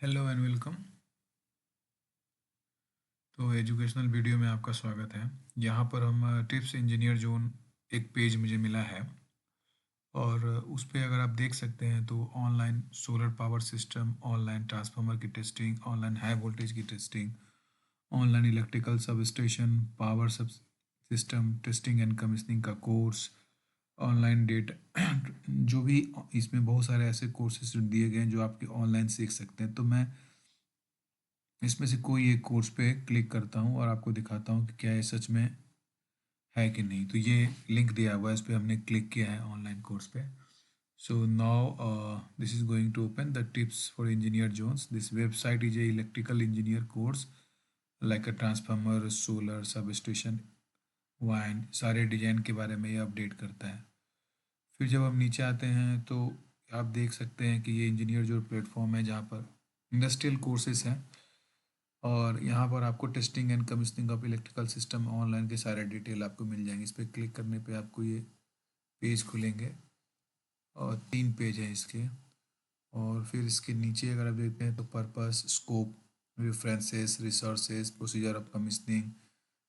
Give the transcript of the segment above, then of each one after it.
Hello and welcome. तो educational video में आपका स्वागत है। यहाँ पर हम टिप्स इंजीनियर जोन एक पेज मुझे मिला है और उस पे अगर आप देख सकते हैं तो online solar power system, online transformer की टेस्टिंग, ऑनलाइन हाई वोल्टेज की testing, online electrical sub station power सब सिस्टम टेस्टिंग एंड कमीशनिंग का कोर्स, ऑनलाइन डेटा जो भी इसमें बहुत सारे ऐसे कोर्सेज दिए गए हैं जो आपके ऑनलाइन सीख सकते हैं। तो मैं इसमें से कोई एक कोर्स पे क्लिक करता हूँ और आपको दिखाता हूँ कि क्या ये सच में है कि नहीं। तो ये लिंक दिया हुआ है, इस पर हमने क्लिक किया है ऑनलाइन कोर्स पे। So now this is going to open the tips for engineer zones. This website is a electrical engineer course like a transformer, solar, substation, wine, सारे डिजाइन के बारे में ये अपडेट करता है। फिर जब हम नीचे आते हैं तो आप देख सकते हैं कि ये इंजीनियर जो प्लेटफॉर्म है जहाँ पर इंडस्ट्रियल कोर्सेज हैं और यहाँ पर आपको testing and commissioning of electrical system online के सारे डिटेल आपको मिल जाएंगे। इस पर क्लिक करने पे आपको ये पेज खुलेंगे और 3 पेज हैं इसके। और फिर इसके नीचे अगर आप देखते हैं तो purpose, scope, references, resources, procedure of commissioning,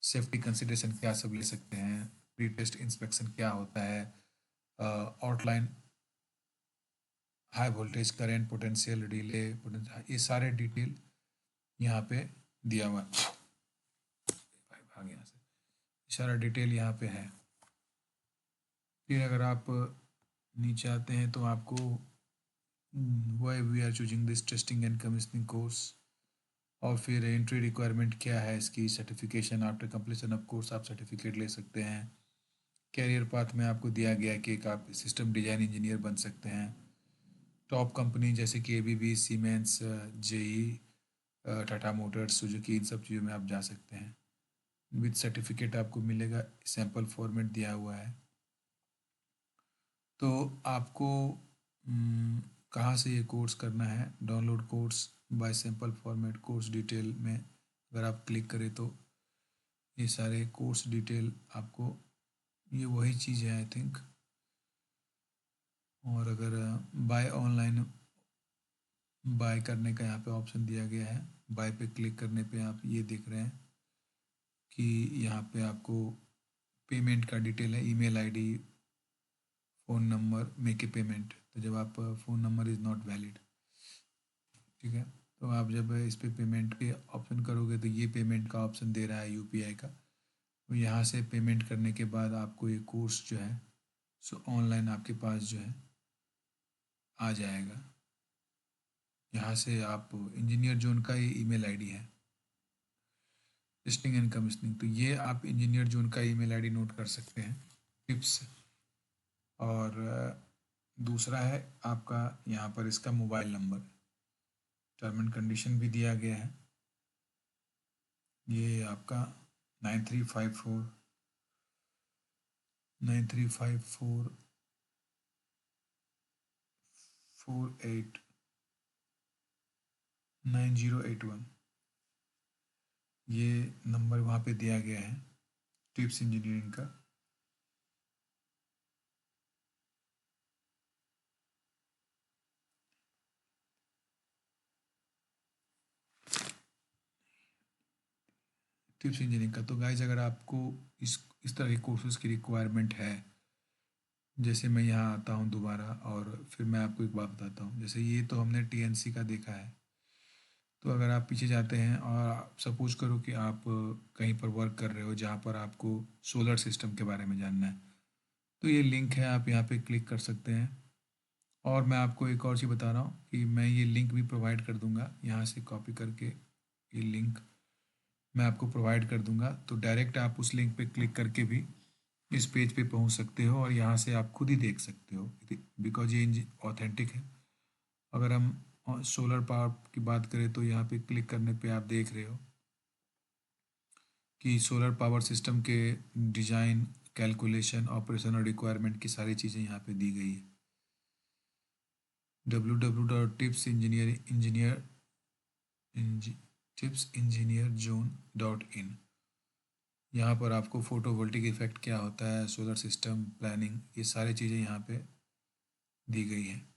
safety consideration क्या सब ले सकते हैं, प्री टेस्ट इंस्पेक्शन क्या होता है, outline, high voltage current, potential delay, ये सारे डिटेल यहाँ पे दिया हुआ है। भाई भाग यहाँ से, सारा डिटेल यहाँ पे है। फिर अगर आप नीचे आते हैं तो आपको why we are choosing this testing and commissioning course, और फिर एंट्री रिक्वायरमेंट क्या है इसकी, certification, after completion of course आप सर्टिफिकेट ले सकते हैं। कैरियर पाथ में आपको दिया गया है कि एक आप सिस्टम डिज़ाइन इंजीनियर बन सकते हैं। टॉप कंपनी जैसे कि ABB, Siemens, GE, Tata motors, Suzuki, इन सब चीज़ों में आप जा सकते हैं। विद सर्टिफिकेट आपको मिलेगा, सैम्पल फॉर्मेट दिया हुआ है। तो आपको कहाँ से ये कोर्स करना है, download course by sample format, course detail में अगर आप क्लिक करें तो ये सारे कोर्स डिटेल आपको, ये वही चीज़ है आई थिंक। और अगर बाय ऑनलाइन बाय करने का यहाँ पे ऑप्शन दिया गया है, बाय पे क्लिक करने पे आप ये देख रहे हैं कि यहाँ पे आपको पेमेंट का डिटेल है, email ID, phone number, make a payment. तो जब आप phone number is not valid, ठीक है, तो आप जब इस पे पेमेंट के ऑप्शन करोगे तो ये पेमेंट का ऑप्शन दे रहा है यूपीआई का। तो यहाँ से पेमेंट करने के बाद आपको ये कोर्स जो है सो ऑनलाइन आपके पास जो है आ जाएगा। यहाँ से आप इंजीनियर जोन का ये ईमेल आईडी है, टेस्टिंग एंड कमीशनिंग। तो ये आप इंजीनियर जोन का ईमेल आईडी नोट कर सकते हैं, टिप्स। और दूसरा है आपका यहाँ पर इसका mobile number, term and condition भी दिया गया है। ये आपका 9354 ये नंबर वहाँ पे दिया गया है टिप्स इंजीनियरिंग का। टिप्स इंजीनियरिंग का। तो गाइज अगर आपको इस तरह के कोर्सेज़ की रिक्वायरमेंट है, जैसे मैं यहाँ आता हूँ दोबारा और फिर मैं आपको एक बात बताता हूँ। जैसे ये तो हमने टीएनसी का देखा है। तो अगर आप पीछे जाते हैं और सपोज करो कि आप कहीं पर वर्क कर रहे हो जहाँ पर आपको सोलर सिस्टम के बारे में जानना है, तो ये लिंक है, आप यहाँ पे क्लिक कर सकते हैं। और मैं आपको एक और चीज़ बता रहा हूँ कि मैं ये लिंक भी प्रोवाइड कर दूँगा, यहाँ से कॉपी करके ये लिंक मैं आपको प्रोवाइड कर दूँगा। तो डायरेक्ट आप उस लिंक पे क्लिक करके भी इस पेज पे पहुँच सकते हो और यहाँ से आप खुद ही देख सकते हो, बिकॉज ये ऑथेंटिक है। अगर हम सोलर पावर की बात करें तो यहाँ पे क्लिक करने पे आप देख रहे हो कि सोलर पावर सिस्टम के डिज़ाइन, कैलकुलेशन, ऑपरेशन और रिक्वायरमेंट की सारी चीज़ें यहाँ पे दी गई है। www.tipsinjinier.in, यहाँ पर आपको फोटोवोल्टिक इफेक्ट क्या होता है, सोलर सिस्टम प्लानिंग, ये सारी चीज़ें यहाँ पे दी गई हैं।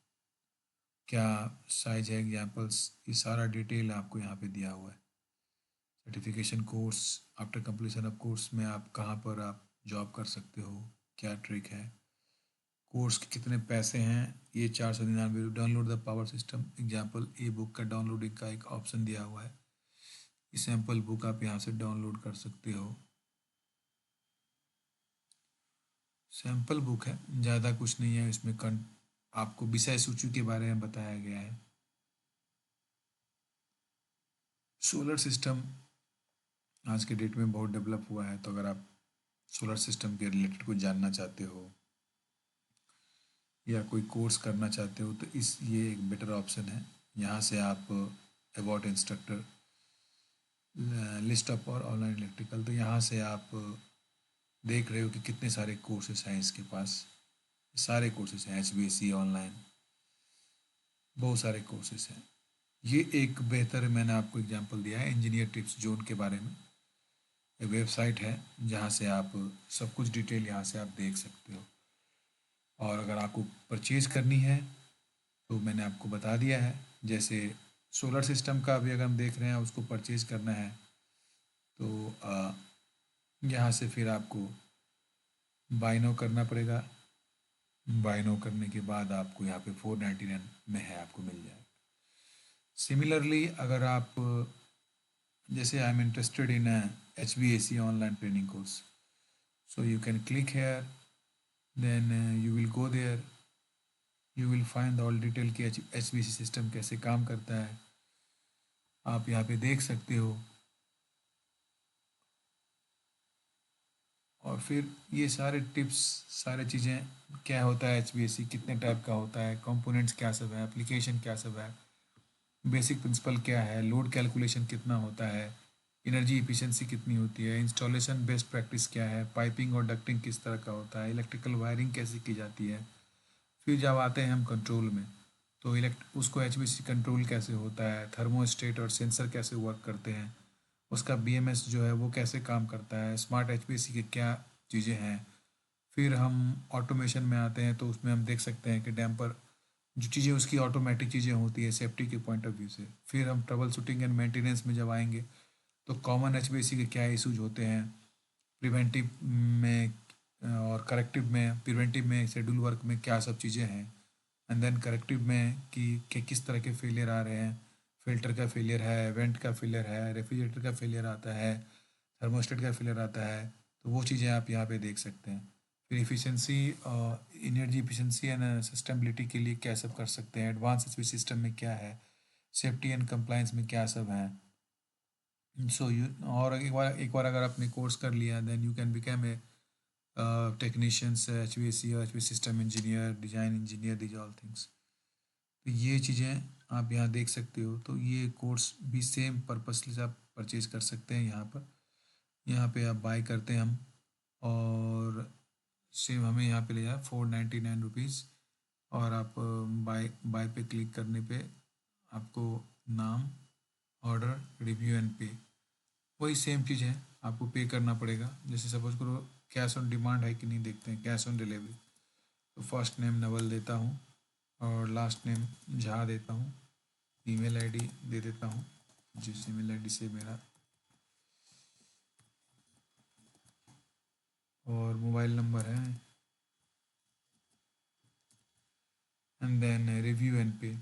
क्या साइज है, एग्जाम्पल्स, ये सारा डिटेल आपको यहाँ पे दिया हुआ है। Certification course, after completion of course में आप कहाँ पर आप जॉब कर सकते हो, क्या ट्रिक है, कोर्स के कितने पैसे हैं, ये 499। Download the power system example E book का डाउनलोडिंग का एक ऑप्शन दिया हुआ है। ये सैम्पल बुक आप यहाँ से डाउनलोड कर सकते हो। सैम्पल बुक है, ज़्यादा कुछ नहीं है इसमें। आपको विषय सूची के बारे में बताया गया है। सोलर सिस्टम आज के डेट में बहुत डेवलप हुआ है, तो अगर आप सोलर सिस्टम के रिलेटेड कुछ जानना चाहते हो या कोई कोर्स करना चाहते हो तो ये एक बेटर ऑप्शन है। यहाँ से आप अबाउट इंस्ट्रक्टर, लिस्ट ऑफ और ऑनलाइन इलेक्ट्रिकल, तो यहाँ से आप देख रहे हो कि कितने सारे कोर्सेज हैं इसके पास। सारे कोर्सेज हैं, HVAC ऑनलाइन, बहुत सारे कोर्सेज हैं। ये एक बेहतर, मैंने आपको एग्जांपल दिया है इंजीनियर टिप्स जोन के बारे में। एक वेबसाइट है जहाँ से आप सब कुछ डिटेल यहाँ से आप देख सकते हो। और अगर आपको परचेज़ करनी है तो मैंने आपको बता दिया है। जैसे सोलर सिस्टम का भी अगर हम देख रहे हैं, उसको परचेज़ करना है तो यहाँ से फिर आपको बाय नाउ करना पड़ेगा। बाय नाउ करने के बाद आपको यहाँ पे 499 में है, आपको मिल जाएगा। सिमिलरली अगर आप, जैसे I am interested in HVAC online training course, so you can click here, then you will go there, you will find all detail कि HVAC सिस्टम कैसे काम करता है, आप यहाँ पे देख सकते हो। और फिर ये सारे टिप्स, सारे चीज़ें, क्या होता है HVAC, कितने टाइप का होता है, कंपोनेंट्स क्या सब है, एप्लीकेशन क्या सब है, बेसिक प्रिंसिपल क्या है, लोड कैलकुलेशन कितना होता है, एनर्जी इफिशिएंसी कितनी होती है, इंस्टॉलेशन बेस्ट प्रैक्टिस क्या है, पाइपिंग और डक्टिंग किस तरह का होता है, इलेक्ट्रिकल वायरिंग कैसे की जाती है। फिर जब आते हैं हम कंट्रोल में, तो उसको HVAC कंट्रोल कैसे होता है, थर्मोस्टेट और सेंसर कैसे वर्क करते हैं, उसका BMS जो है वो कैसे काम करता है, स्मार्ट HVAC के क्या चीज़ें हैं। फिर हम ऑटोमेशन में आते हैं, तो उसमें हम देख सकते हैं कि डैम्पर जो चीज़ें उसकी ऑटोमेटिक चीज़ें होती है सेफ्टी के पॉइंट ऑफ व्यू से। फिर हम ट्रबल शूटिंग एंड मेंटेनेंस में जब आएंगे तो कॉमन HVAC के क्या इशूज होते हैं, प्रिवेंटिव में और करेक्टिव में। प्रिवेंटिव में शेड्यूल वर्क में क्या सब चीज़ें हैं, एंड देन करेक्टिव में कि किस तरह के फेलियर आ रहे हैं, फिल्टर का फेलियर है, वेंट का फेलियर है, रेफ्रिजरेटर का फेलियर आता है, थर्मोस्टेट का फेलियर आता है, तो वो चीज़ें आप यहाँ पे देख सकते हैं। फिर efficiency, energy efficiency and sustainability के लिए क्या सब कर सकते हैं, एडवांस सिस्टम में क्या है, सेफ्टी एंड कंप्लायंस में क्या सब है। सो यू, और एक बार अगर आपने कोर्स कर लिया, then you can become a technicians, HVAC और HVAC system engineer, design engineer, these all things. तो ये चीज़ें आप यहाँ देख सकते हो। तो ये कोर्स भी सेम पर्पस से आप परचेज कर सकते हैं यहाँ पर। यहाँ पे आप बाय करते हैं हम, और सेम हमें यहाँ पे ले जाए 499 रुपीज़। और आप बाय बाय पे क्लिक करने पे आपको नाम, ऑर्डर, रिव्यू एंड पे, वही सेम चीज़ है, आपको पे करना पड़ेगा। जैसे सपोज करो कैश ऑन डिमांड है कि नहीं, देखते हैं कैश ऑन डिलीवरी। तो फर्स्ट नेम नवल देता हूँ और लास्ट नेम झा देता हूँ, ईमेल आईडी दे देता हूँ जिस ईमेल आईडी से मेरा, और मोबाइल नंबर है, एंड देन रिव्यू एंड पे।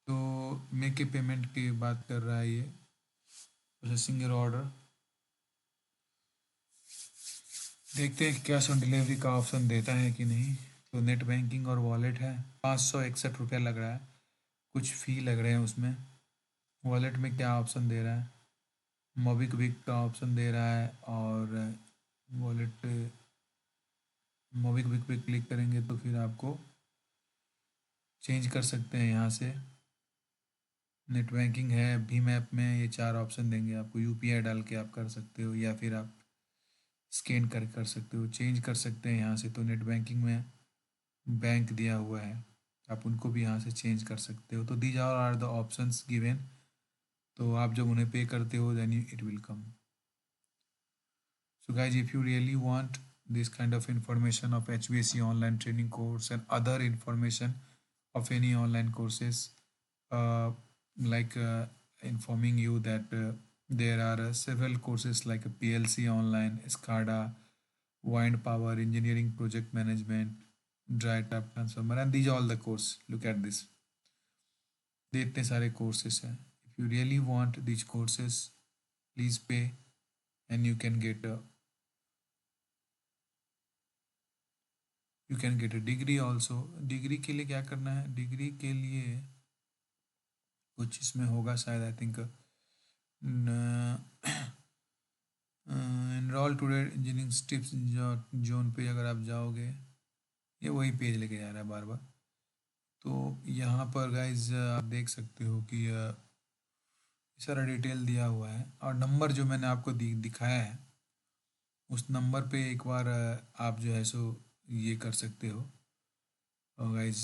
तो मेक ए पेमेंट की बात कर रहा है ये, प्रोसेसिंग योर ऑर्डर। देखते हैं कैश ऑन डिलीवरी का ऑप्शन देता है कि नहीं। तो नेट बैंकिंग और वॉलेट है, 561 रुपया लग रहा है, कुछ फ़ी लग रहे हैं उसमें। वॉलेट में क्या ऑप्शन दे रहा है, मोबिक्विक का ऑप्शन दे रहा है, और वॉलेट मोबिक्विक पे क्लिक करेंगे तो फिर आपको चेंज कर सकते हैं यहाँ से। नेट बैंकिंग है, भीम ऐप में ये 4 ऑप्शन देंगे आपको, UPI डाल के आप कर सकते हो, या फिर आप स्कैन कर सकते हो, चेंज कर सकते हैं यहाँ से। तो नेट बैंकिंग में बैंक दिया हुआ है, आप उनको भी यहाँ से चेंज कर सकते हो। तो these are the options given. तो आप जब उन्हें पे करते हो then it will come. So guys, if you really want this kind of information of HVAC online training course and other information, of any online courses, like informing you that there are several courses like a PLC online, SCADA, wind power, engineering, project management, dry tap transformer, and these are all the course. Look at this. ये इतने सारे courses हैं. If you really want these courses, please pay and you can get a degree also. Degree के लिए क्या करना है? Degree के लिए कुछ इसमें होगा शायद, I think enrol today engineering tips zone पे अगर आप जाओगे, ये वही पेज लेके जा रहा है बार बार. तो यहाँ पर गाइज आप देख सकते हो कि सारा डिटेल दिया हुआ है, और नंबर जो मैंने आपको दिखाया है उस नंबर पे एक बार आप जो है सो ये कर सकते हो, और गाइज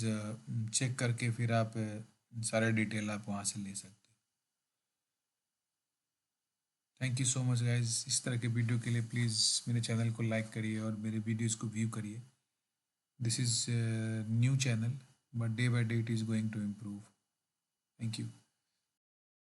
चेक करके फिर आप सारे डिटेल आप वहाँ से ले सकते हो. Thank you so much guys. इस तरह के वीडियो के लिए प्लीज़ मेरे चैनल को लाइक करिए और मेरे वीडियोस को व्यू करिए. This is new channel, but day by day it is going to improve. Thank you.